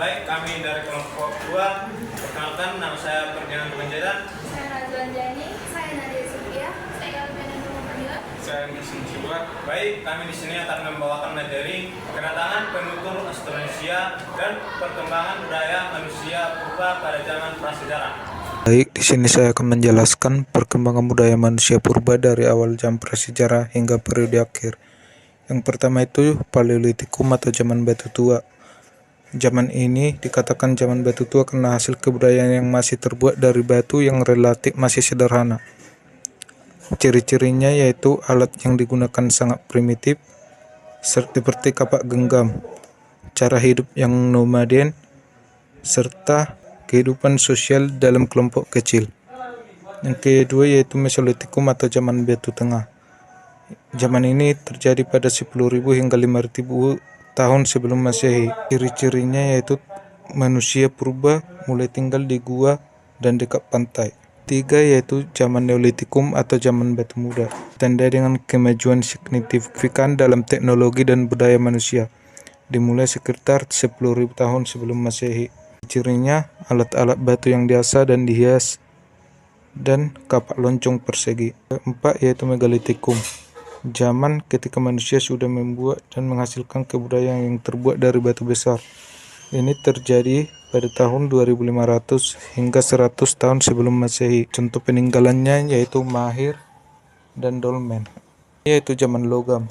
Baik, kami dari kelompok 2. Perkenalkan, nama saya Ferdinand Panjaitan. Saya Razwan Jani. Saya Nadia Sofia. Saya Alvena Nurmanila. Saya Nisin Siwa. Baik, kami di sini akan membawakan materi kedatangan penutur Austronesia dan perkembangan budaya manusia purba pada zaman prasejarah. Baik, di sini saya akan menjelaskan perkembangan budaya manusia purba dari awal zaman prasejarah hingga periode akhir. Yang pertama itu Paleolitikum atau zaman batu tua. Zaman ini dikatakan zaman batu tua karena hasil kebudayaan yang masih terbuat dari batu yang relatif masih sederhana. Ciri-cirinya yaitu alat yang digunakan sangat primitif, seperti kapak genggam, cara hidup yang nomaden, serta kehidupan sosial dalam kelompok kecil. Yang kedua yaitu Mesolitikum atau zaman batu tengah. Zaman ini terjadi pada 10.000 hingga 5.000 tahun sebelum Masehi. Ciri-cirinya yaitu manusia purba mulai tinggal di gua dan dekat pantai. Tiga yaitu zaman Neolitikum atau zaman batu muda, tanda dengan kemajuan signifikan dalam teknologi dan budaya manusia, dimulai sekitar 10.000 tahun sebelum Masehi. Cirinya alat-alat batu yang diasah dan dihias dan kapak loncong persegi. Keempat yaitu Megalitikum, zaman ketika manusia sudah membuat dan menghasilkan kebudayaan yang terbuat dari batu besar. Ini terjadi pada tahun 2500 hingga 100 tahun sebelum Masehi. Contoh peninggalannya yaitu Mahir dan Dolmen. Yaitu zaman logam.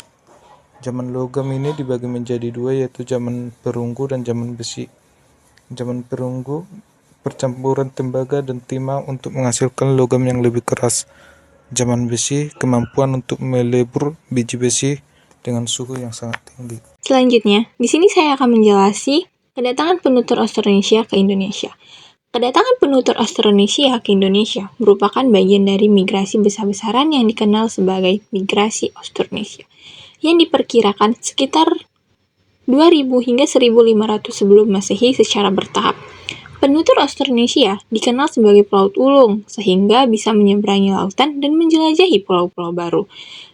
Zaman logam ini dibagi menjadi dua, yaitu zaman perunggu dan zaman besi. Zaman perunggu percampuran tembaga dan timah untuk menghasilkan logam yang lebih keras. Zaman besi kemampuan untuk melebur biji besi dengan suhu yang sangat tinggi. Selanjutnya, di sini saya akan menjelaskan kedatangan penutur Austronesia ke Indonesia. Kedatangan penutur Austronesia ke Indonesia merupakan bagian dari migrasi besar-besaran yang dikenal sebagai migrasi Austronesia, yang diperkirakan sekitar 2000 hingga 1500 sebelum Masehi secara bertahap. Penutur Austronesia dikenal sebagai pelaut ulung, sehingga bisa menyeberangi lautan dan menjelajahi pulau-pulau baru.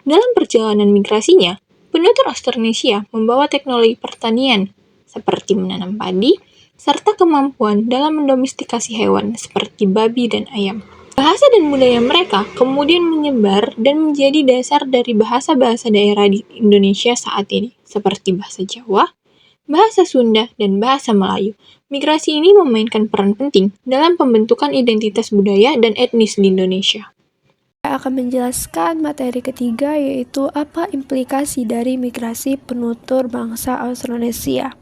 Dalam perjalanan migrasinya, penutur Austronesia membawa teknologi pertanian, seperti menanam padi, serta kemampuan dalam mendomestikasi hewan, seperti babi dan ayam. Bahasa dan budaya mereka kemudian menyebar dan menjadi dasar dari bahasa-bahasa daerah di Indonesia saat ini, seperti bahasa Jawa, bahasa Sunda, dan bahasa Melayu. Migrasi ini memainkan peran penting dalam pembentukan identitas budaya dan etnis di Indonesia. Saya akan menjelaskan materi ketiga, yaitu apa implikasi dari migrasi penutur bangsa Austronesia.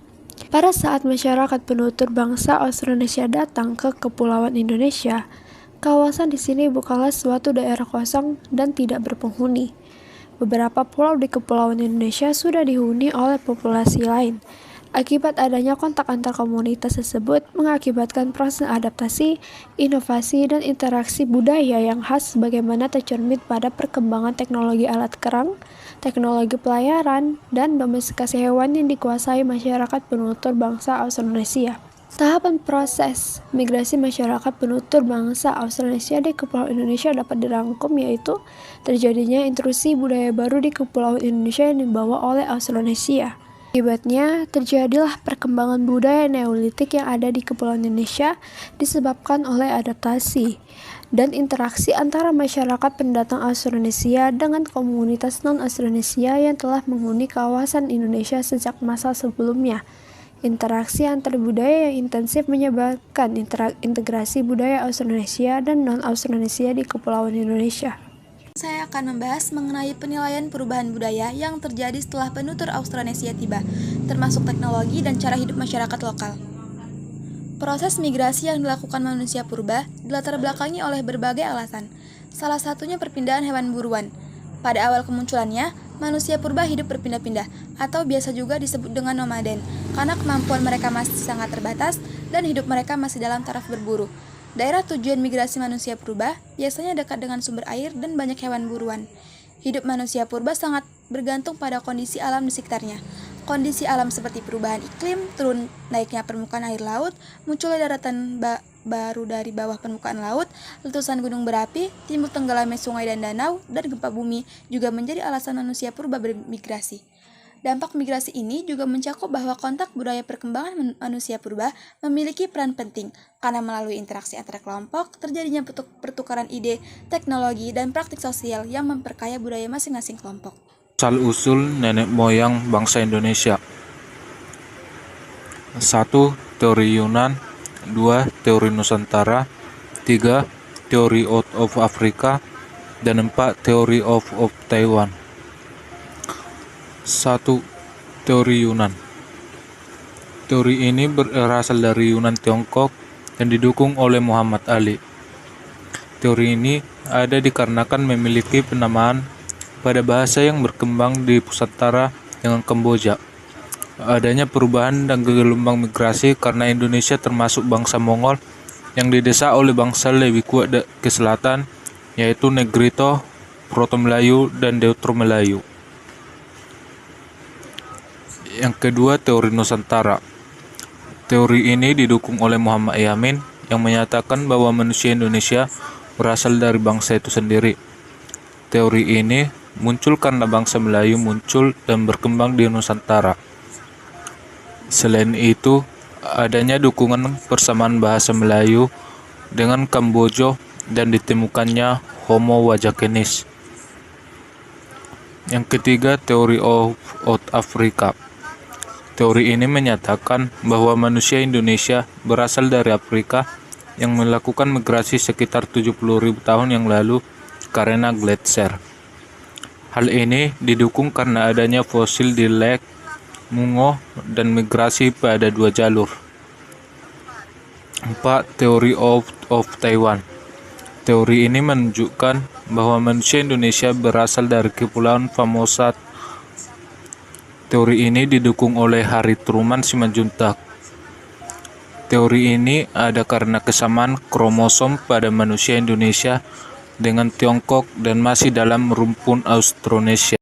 Pada saat masyarakat penutur bangsa Austronesia datang ke Kepulauan Indonesia, kawasan di sini bukanlah suatu daerah kosong dan tidak berpenghuni. Beberapa pulau di Kepulauan Indonesia sudah dihuni oleh populasi lain. Akibat adanya kontak antar komunitas tersebut mengakibatkan proses adaptasi, inovasi, dan interaksi budaya yang khas sebagaimana tercermin pada perkembangan teknologi alat kerang, teknologi pelayaran, dan domestikasi hewan yang dikuasai masyarakat penutur bangsa Austronesia. Tahapan proses migrasi masyarakat penutur bangsa Austronesia di Kepulauan Indonesia dapat dirangkum, yaitu terjadinya intrusi budaya baru di Kepulauan Indonesia yang dibawa oleh Austronesia. Akibatnya, terjadilah perkembangan budaya Neolitik yang ada di Kepulauan Indonesia disebabkan oleh adaptasi dan interaksi antara masyarakat pendatang Austronesia dengan komunitas non-Austronesia yang telah menghuni kawasan Indonesia sejak masa sebelumnya. Interaksi antar budaya yang intensif menyebabkan integrasi budaya Austronesia dan non-Austronesia di Kepulauan Indonesia. Saya akan membahas mengenai penilaian perubahan budaya yang terjadi setelah penutur Austronesia tiba, termasuk teknologi dan cara hidup masyarakat lokal. Proses migrasi yang dilakukan manusia purba dilatar belakangi oleh berbagai alasan. Salah satunya perpindahan hewan buruan. Pada awal kemunculannya, manusia purba hidup berpindah-pindah, atau biasa juga disebut dengan nomaden, karena kemampuan mereka masih sangat terbatas dan hidup mereka masih dalam taraf berburu. Daerah tujuan migrasi manusia purba biasanya dekat dengan sumber air dan banyak hewan buruan. Hidup manusia purba sangat bergantung pada kondisi alam di sekitarnya. Kondisi alam seperti perubahan iklim, turun naiknya permukaan air laut, munculnya daratan baru dari bawah permukaan laut, letusan gunung berapi, timbul tenggelamnya sungai dan danau, dan gempa bumi juga menjadi alasan manusia purba bermigrasi. Dampak migrasi ini juga mencakup bahwa kontak budaya perkembangan manusia purba memiliki peran penting, karena melalui interaksi antar kelompok, terjadinya pertukaran ide, teknologi, dan praktik sosial yang memperkaya budaya masing-masing kelompok. Asal-usul nenek moyang bangsa Indonesia. 1. Teori Yunan. 2. Teori Nusantara. 3. Teori of Africa. Dan 4. Teori of Taiwan. 1. Teori Yunan. Teori ini berasal dari Yunan Tiongkok dan didukung oleh Muhammad Ali. Teori ini ada dikarenakan memiliki penamaan pada bahasa yang berkembang di Nusantara dengan Kamboja. Adanya perubahan dan gelombang migrasi karena Indonesia termasuk bangsa Mongol yang didesak oleh bangsa lebih kuat ke selatan, yaitu Negrito, Proto-Melayu, dan Deutero-Melayu. Yang kedua, teori Nusantara. Teori ini didukung oleh Muhammad Yamin yang menyatakan bahwa manusia Indonesia berasal dari bangsa itu sendiri. Teori ini muncul karena bangsa Melayu muncul dan berkembang di Nusantara. Selain itu, adanya dukungan persamaan bahasa Melayu dengan Kamboja dan ditemukannya Homo wajakenis. Yang ketiga, teori of Africa. Teori ini menyatakan bahwa manusia Indonesia berasal dari Afrika yang melakukan migrasi sekitar 70.000 tahun yang lalu karena gletser. Hal ini didukung karena adanya fosil di Lek, Mungo, dan migrasi pada 2 jalur. 4. Teori of Taiwan. Teori ini menunjukkan bahwa manusia Indonesia berasal dari Kepulauan Formosa. Teori ini didukung oleh Harry Truman Simanjuntak. Teori ini ada karena kesamaan kromosom pada manusia Indonesia dengan Tiongkok dan masih dalam rumpun Austronesia.